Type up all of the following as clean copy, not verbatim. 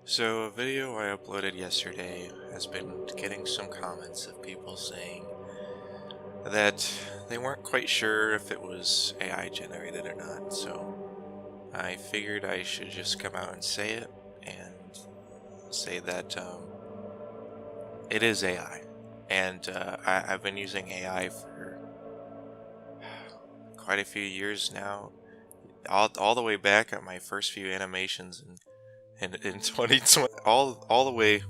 So, a video I uploaded yesterday has been getting some comments of people saying that they weren't quite sure if it was AI generated or not. So, I figured I should just come out and say it and say that it is AI. And I've been using AI for quite a few years now, all the way back at my first few animations in 2020, all the way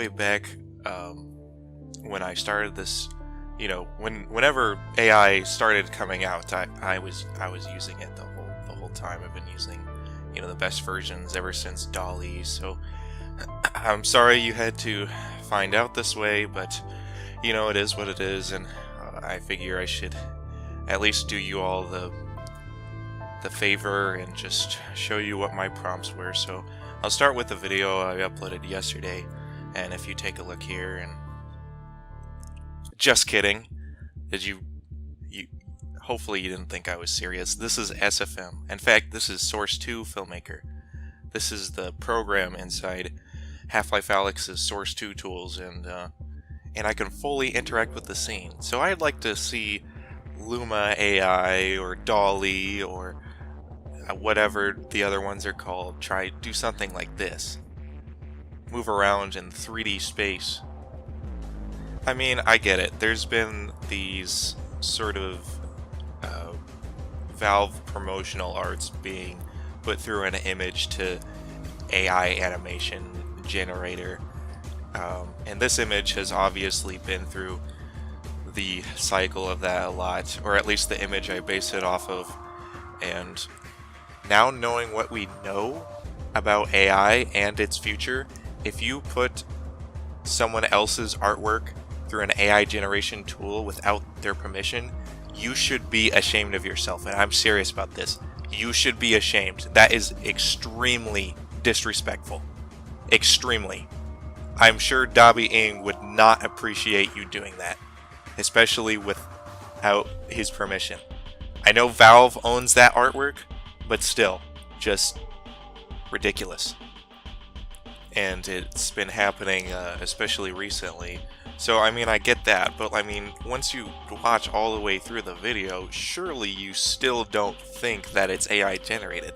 back when I started this, whenever AI started coming out, I was using it the whole time. I've been using, the best versions ever since DALL-E. So I'm sorry you had to find out this way, but it is what it is, and I figure I should at least do you all the favor and just show you what my prompts were. So I'll start with the video I uploaded yesterday, and if you take a look here, and just kidding, did you hopefully you didn't think I was serious. This is SFM. In fact, this is Source 2 Filmmaker. This is the program inside Half-Life Alyx's Source 2 tools, and I can fully interact with the scene. So I'd like to see Luma AI or DALL-E or whatever the other ones are called do something like this. Move around in 3D space. I mean, I get it. There's been these sort of Valve promotional arts being put through an image to AI animation generator. And this image has obviously been through the cycle of that a lot, or at least the image I base it off of. And now, knowing what we know about AI and its future, if you put someone else's artwork through an AI generation tool without their permission, you should be ashamed of yourself. And I'm serious about this. You should be ashamed. That is extremely disrespectful. Extremely. I'm sure Dobby Ing would not appreciate you doing that, especially without his permission. I know Valve owns that artwork, but still, just ridiculous. And it's been happening, especially recently. So, I mean, I get that, but I mean, once you watch all the way through the video, surely you still don't think that it's AI generated.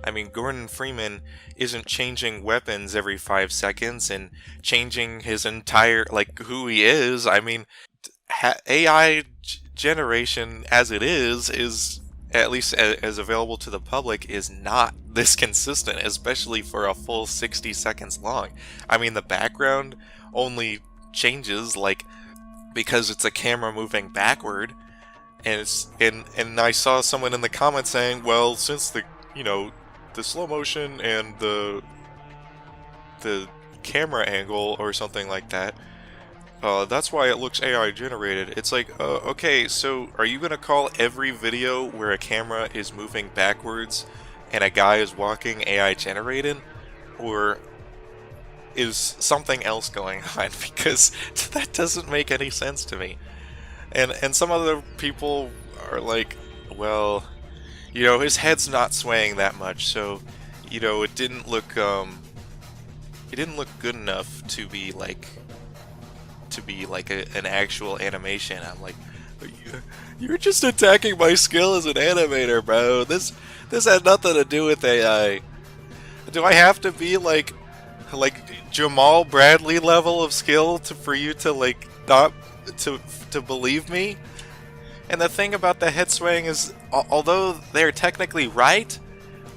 I mean, Gordon Freeman isn't changing weapons every 5 seconds and changing his entire, who he is. I mean, AI generation as it is at least as available to the public, is not this consistent, especially for a full 60 seconds long. I mean, the background only changes because it's a camera moving backward, and and I saw someone in the comments saying, well, since the slow motion and the camera angle or something like that, that's why it looks AI generated. It's like, okay, so are you gonna call every video where a camera is moving backwards and a guy is walking AI generated? Or is something else going on? Because that doesn't make any sense to me. And some other people are like, well, his head's not swaying that much, so it didn't look good enough to be an actual animation. I'm like, you're just attacking my skill as an animator, bro. This had nothing to do with AI. Do I have to be like Jamal Bradley level of skill for you to not to believe me? And the thing about the head swaying is, although they're technically right,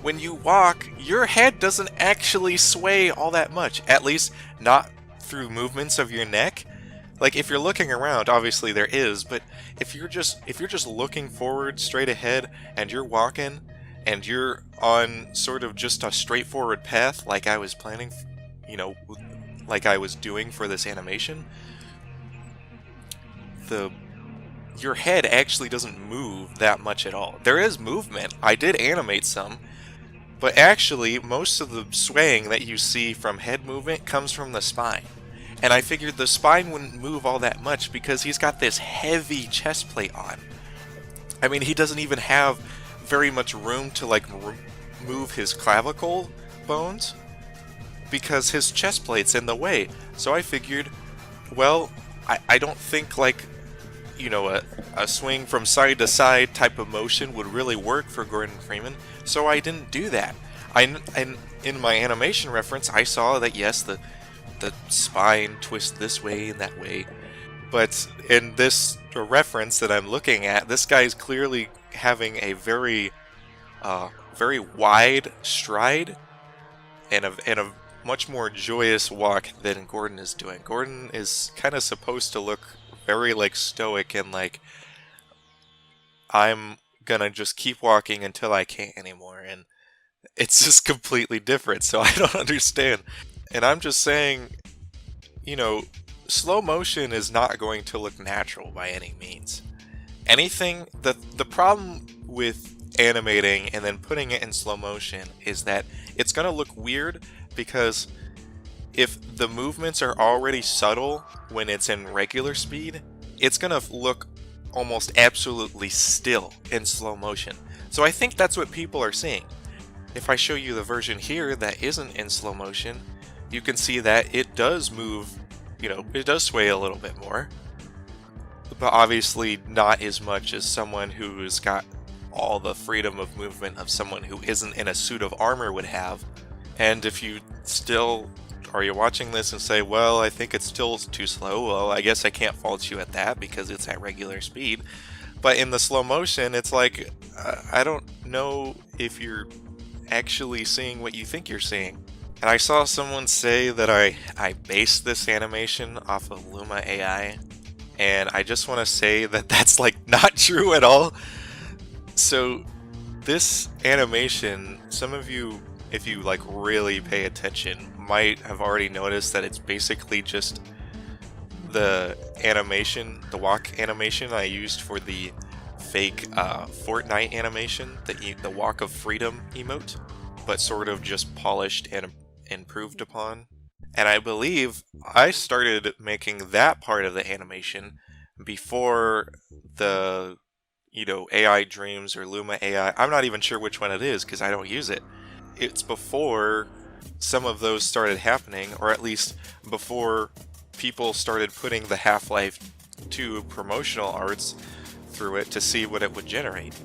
when you walk, your head doesn't actually sway all that much. At least not through movements of your neck. If you're looking around, obviously there is, but if you're just looking forward straight ahead and you're walking and you're on sort of just a straightforward path like I was planning, like I was doing for this animation, your head actually doesn't move that much at all. There is movement. I did animate some, but actually most of the swaying that you see from head movement comes from the spine. And I figured the spine wouldn't move all that much because he's got this heavy chest plate on. I mean, he doesn't even have very much room to move his clavicle bones. because his chest plate's in the way. So I figured, well, I don't think like, you know, a swing from side to side type of motion would really work for Gordon Freeman, so I didn't do that. And in my animation reference, I saw that yes, the spine twists this way and that way, but in this reference that I'm looking at, this guy's clearly having a very wide stride and a much more joyous walk than Gordon is doing. Gordon is kind of supposed to look very like stoic and like I'm gonna just keep walking until I can't anymore, and it's just completely different. So I don't understand. And I'm just saying, you know, slow motion is not going to look natural by any means. Anything the problem with animating and then putting it in slow motion is that it's going to look weird, because if the movements are already subtle when it's in regular speed, it's going to look almost absolutely still in slow motion. So I think that's what people are seeing. If I show you the version here that isn't in slow motion, you can see that it does move, you know, it does sway a little bit more, but obviously not as much as someone who's got all the freedom of movement of someone who isn't in a suit of armor would have. And if you still are you watching this and say, well, I think it's still too slow, well, I guess I can't fault you at that because it's at regular speed. But in the slow motion, it's like, I don't know if you're actually seeing what you think you're seeing. And I saw someone say that I based this animation off of Luma AI, and I just want to say that that's like not true at all. So this animation, some of you, if you like really pay attention, might have already noticed that it's basically just the animation, the walk animation I used for the fake Fortnite animation, the Walk of Freedom emote, but sort of just polished and improved upon. And I believe I started making that part of the animation before the, you know, AI Dreams or Luma AI. I'm not even sure which one it is because I don't use it. It's before some of those started happening, or at least before people started putting the Half-Life 2 promotional arts through it to see what it would generate.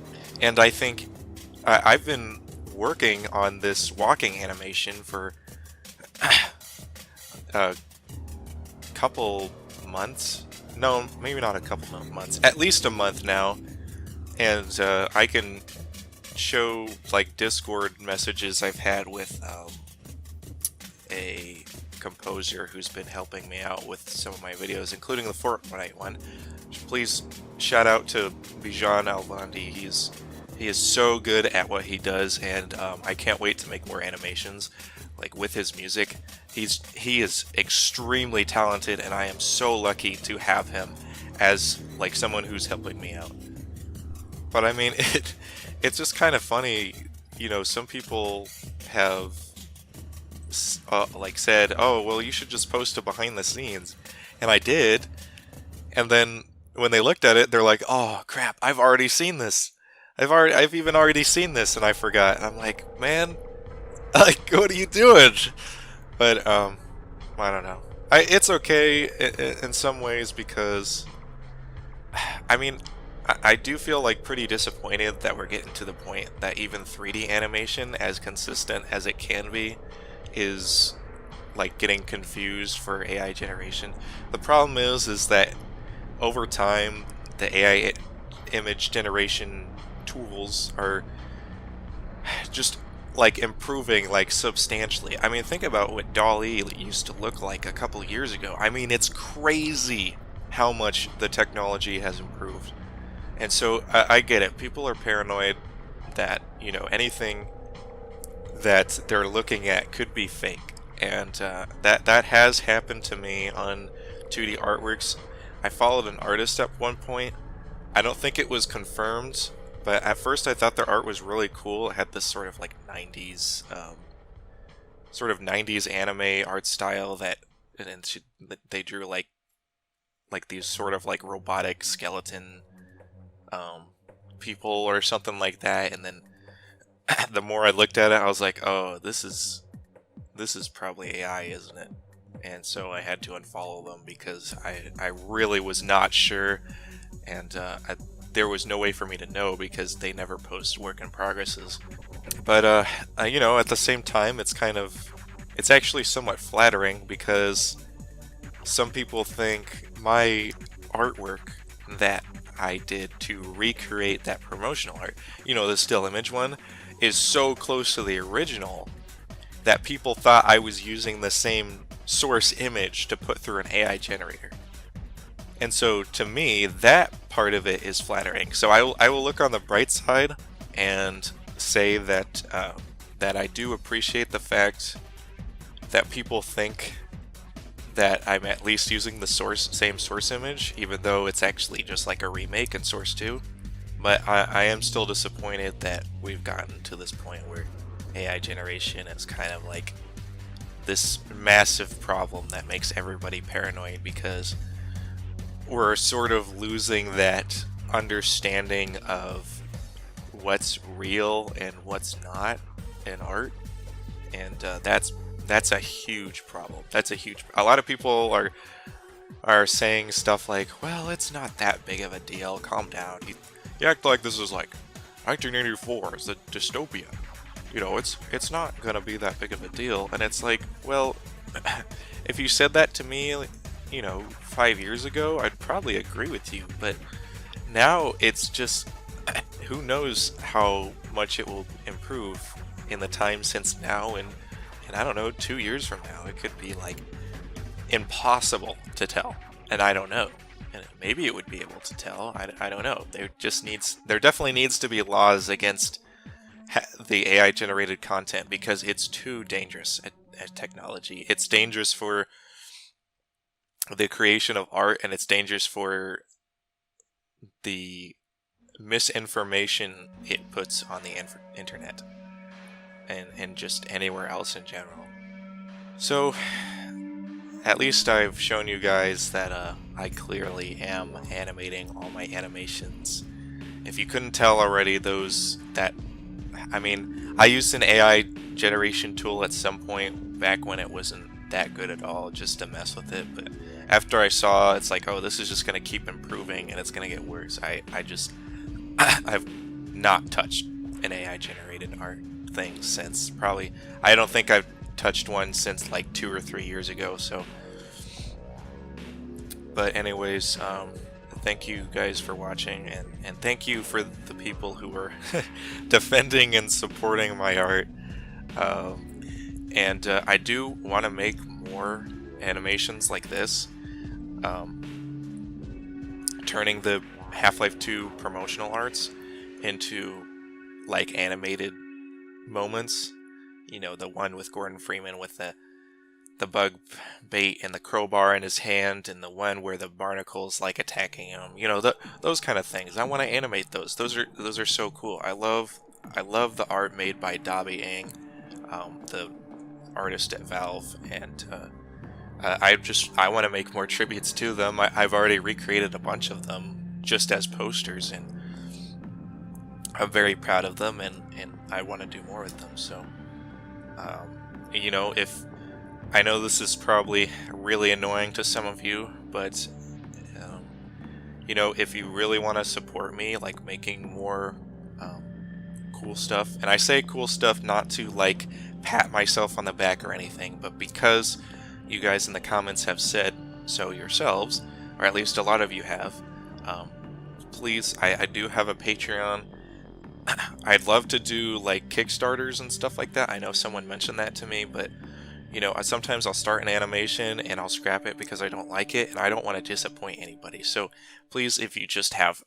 And I think I've been working on this walking animation for a couple months. No, maybe not a couple of months. At least a month now. And I can show like Discord messages I've had with a composer who's been helping me out with some of my videos, including the Fortnite one. Please shout out to Bijan Alvandi. He is so good at what he does, and I can't wait to make more animations like with his music. He is extremely talented, and I am so lucky to have him as like someone who's helping me out. But I mean, it's just kind of funny, you know. Some people have like said, "Oh, well, you should just post a behind the scenes," and I did. And then when they looked at it, they're like, "Oh crap! I've already seen this. I've even already seen this, and I forgot." And I'm like, "Man, like, what are you doing?" But I don't know. It's okay in some ways because, I mean, I do feel like pretty disappointed that we're getting to the point that even 3D animation, as consistent as it can be, is like getting confused for AI generation. The problem is that over time the AI image generation tools are just like improving like substantially. I mean, think about what DALL-E used to look like a couple years ago. I mean, it's crazy how much the technology has improved. And so I get it. People are paranoid that, you know, anything that they're looking at could be fake. And that has happened to me on 2D artworks. I followed an artist at one point. I don't think it was confirmed, but at first I thought their art was really cool. It had this sort of like 90s, sort of 90s anime art style that, and they drew like these sort of like robotic skeleton people or something like that. And then the more I looked at it, I was like, oh, this is this is probably AI, isn't it? And so I had to unfollow them because I really was not sure, and there was no way for me to know because they never post work in progresses. But at the same time, it's actually somewhat flattering because some people think my artwork that I did to recreate that promotional art, the still image one, is so close to the original that people thought I was using the same source image to put through an AI generator. And so to me, that part of it is flattering. So I will look on the bright side and say that that I do appreciate the fact that people think that I'm at least using the same source image, even though it's actually just like a remake in Source 2. But I am still disappointed that we've gotten to this point where AI generation is kind of like this massive problem that makes everybody paranoid, because we're sort of losing that understanding of what's real and what's not in art, and that's a huge problem. A lot of people are saying stuff like, well, it's not that big of a deal, calm down. You act like this is like 1984 is a dystopia. It's not gonna be that big of a deal. And it's like, well, if you said that to me 5 years ago, I'd probably agree with you, but now it's just, who knows how much it will improve in the time since now, and I don't know, 2 years from now, it could be like impossible to tell, and I don't know. And maybe it would be able to tell. I don't know. There definitely needs to be laws against the AI generated content, because it's too dangerous at technology. It's dangerous for the creation of art, and it's dangerous for the misinformation it puts on the internet and just anywhere else in general. So at least I've shown you guys that I clearly am animating all my animations. If you couldn't tell already, I used an AI generation tool at some point back when it wasn't that good at all, just to mess with it. But after I saw it's like, oh, this is just going to keep improving and it's going to get worse, I've not touched an AI generated art thing since I don't think I've touched one since like 2 or 3 years ago. So, but anyways, thank you guys for watching, and thank you for the people who are defending and supporting my art. And I do want to make more animations like this, turning the Half-Life 2 promotional arts into like animated moments. The one with Gordon Freeman with the bug bait and the crowbar in his hand, and the one where the barnacle's like attacking him. Those kind of things. I want to animate those. Those are so cool. I love the art made by Dabi Ang, the artist at Valve, and I want to make more tributes to them. I've already recreated a bunch of them just as posters, and I'm very proud of them, and I want to do more with them. So, if I know this is probably really annoying to some of you, but if you really want to support me, like making more cool stuff, and I say cool stuff not to like pat myself on the back or anything, but because you guys in the comments have said so yourselves, or at least a lot of you have, please, I do have a Patreon. I'd love to do like Kickstarters and stuff like that. I know someone mentioned that to me, but sometimes I'll start an animation and I'll scrap it because I don't like it, and I don't want to disappoint anybody. So please, if you just have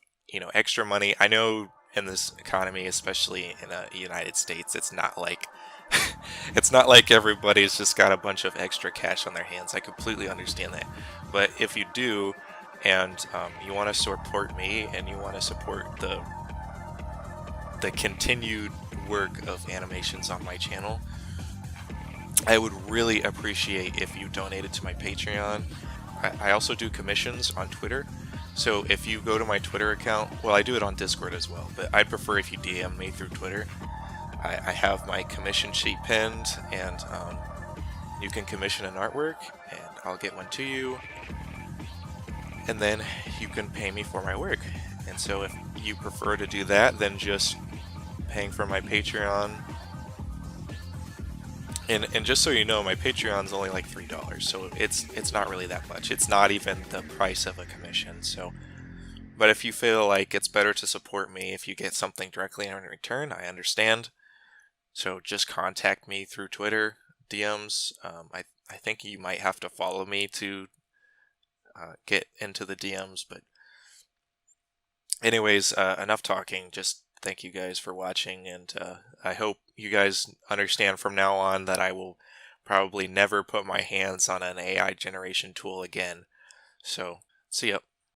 extra money, I know in this economy, especially in the United States, it's not like everybody's just got a bunch of extra cash on their hands. I completely understand that, but if you do, and you want to support me and you want to support the continued work of animations on my channel, I would really appreciate if you donated to my Patreon. I also do commissions on Twitter, so if you go to my Twitter account, well, I do it on Discord as well, but I'd prefer if you DM me through Twitter. I have my commission sheet pinned, and You can commission an artwork, and I'll get one to you, and then you can pay me for my work. And so if you prefer to do that, then just paying for my Patreon. And just so you know, my Patreon's only like $3, so it's not really that much. It's not even the price of a commission. So, but if you feel like it's better to support me if you get something directly in return, I understand. So just contact me through Twitter, DMs. I think you might have to follow me to get into the DMs. But anyways, enough talking. Just thank you guys for watching, and I hope you guys understand from now on that I will probably never put my hands on an AI generation tool again. So, see ya.